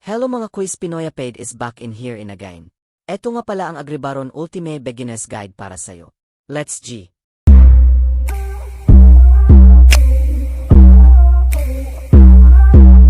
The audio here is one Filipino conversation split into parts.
Hello mga quiz, Pinoy Paid is back in here in again. Eto nga pala ang Agribaron Ultimate Beginner's Guide para sa'yo. Let's G!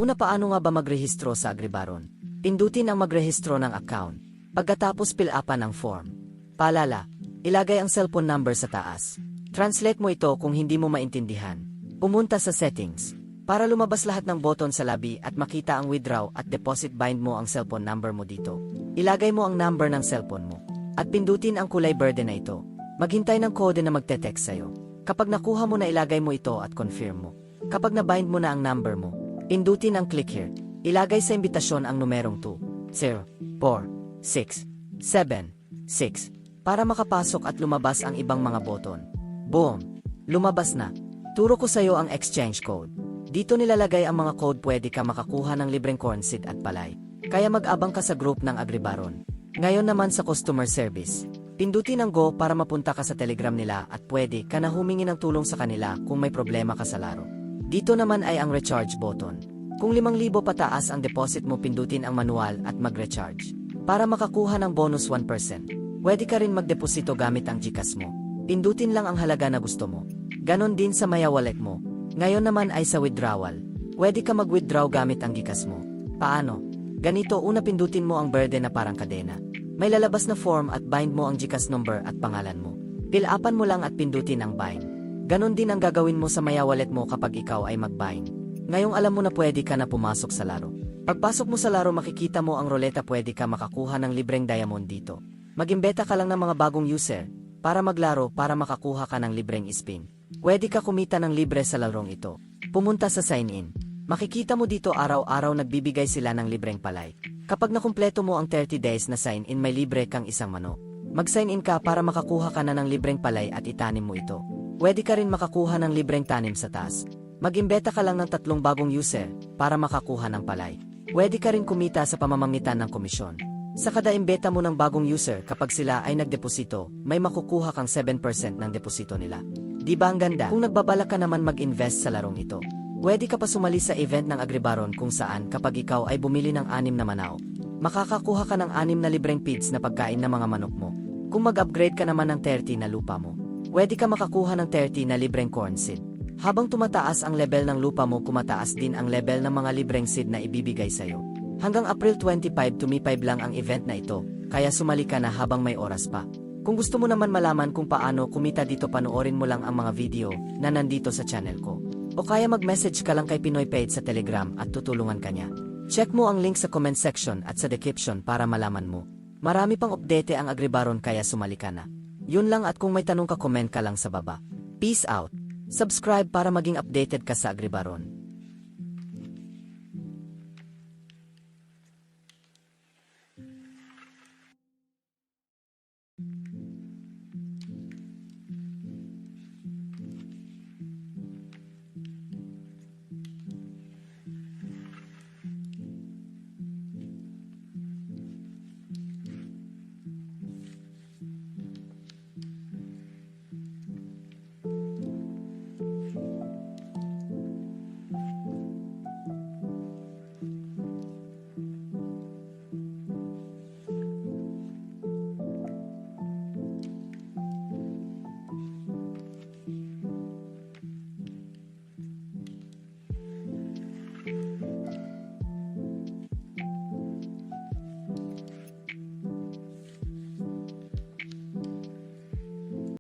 Una, paano nga ba magrehistro sa Agribaron? Pindutin ang magrehistro ng account. Pagkatapos fill-upan ang form. Paalala, ilagay ang cellphone number sa taas. Translate mo ito kung hindi mo maintindihan. Pumunta sa settings. Para lumabas lahat ng button sa labi at makita ang withdraw at deposit, bind mo ang cellphone number mo dito. Ilagay mo ang number ng cellphone mo. At pindutin ang kulay berde na ito. Maghintay ng kode na magte-text sa'yo. Kapag nakuha mo na, ilagay mo ito at confirm mo. Kapag na-bind mo na ang number mo, pindutin ang click here. Ilagay sa imbitasyon ang numerong 2, 0, 4, 6, 7, 6 para makapasok at lumabas ang ibang mga button. Boom! Lumabas na. Turo ko sa'yo ang exchange code. Dito nilalagay ang mga code, pwede ka makakuha ng libreng corn seed at palay. Kaya mag-abang ka sa group ng Agribaron. Ngayon naman sa customer service. Pindutin ang go para mapunta ka sa Telegram nila at pwede ka na humingi ng tulong sa kanila kung may problema ka sa laro. Dito naman ay ang recharge button. Kung 5,000 pataas ang deposit mo, pindutin ang manual at mag-recharge. Para makakuha ng bonus 1%. Pwede ka rin magdeposito gamit ang GCash mo. Pindutin lang ang halaga na gusto mo. Ganon din sa Maya Wallet mo. Ngayon naman ay sa withdrawal. Pwede ka mag-withdraw gamit ang GCash mo. Paano? Ganito, una pindutin mo ang berde na parang kadena. May lalabas na form at bind mo ang GCash number at pangalan mo. Fill-upan mo lang at pindutin ang bind. Ganon din ang gagawin mo sa Maya Wallet mo kapag ikaw ay mag-bind. Ngayong alam mo na, pwede ka na pumasok sa laro. Pagpasok mo sa laro, makikita mo ang roleta, pwede ka makakuha ng libreng diamond dito. Mag-imbeta ka lang ng mga bagong user para maglaro para makakuha ka ng libreng spin. Pwede ka kumita ng libre sa larong ito. Pumunta sa sign in. Makikita mo dito araw-araw nagbibigay sila ng libreng palay. Kapag nakumpleto mo ang 30 days na sign in, may libre kang isang manok. Mag-sign in ka para makakuha ka na ng libreng palay at itanim mo ito. Pwede ka rin makakuha ng libreng tanim sa taas. Mag-imbeta ka lang ng 3 bagong user para makakuha ng palay. Pwede ka rin kumita sa pamamagitan ng komisyon. Sa kada imbeta mo ng bagong user, kapag sila ay nagdeposito, may makukuha kang 7% ng deposito nila. Di ba ang ganda? Kung nagbabalak ka naman mag-invest sa larong ito, pwede ka pa sumali sa event ng Agribaron kung saan kapag ikaw ay bumili ng 6 na manao, makakakuha ka ng 6 na libreng feeds na pagkain ng mga manok mo. Kung mag-upgrade ka naman ng 30 na lupa mo, pwede ka makakuha ng 30 na libreng corn seed. Habang tumataas ang level ng lupa mo, kumataas din ang level ng mga libreng seed na ibibigay sa'yo. Hanggang April 25 lang ang event na ito, kaya sumali ka na habang may oras pa. Kung gusto mo naman malaman kung paano kumita dito, panoorin mo lang ang mga video na nandito sa channel ko. O kaya mag-message ka lang kay Pinoy Paid sa Telegram at tutulungan ka niya. Check mo ang link sa comment section at sa description para malaman mo. Marami pang update ang Agribaron, kaya sumali ka na. Yun lang, at kung may tanong ka, comment ka lang sa baba. Peace out! Subscribe para maging updated ka sa Agribaron.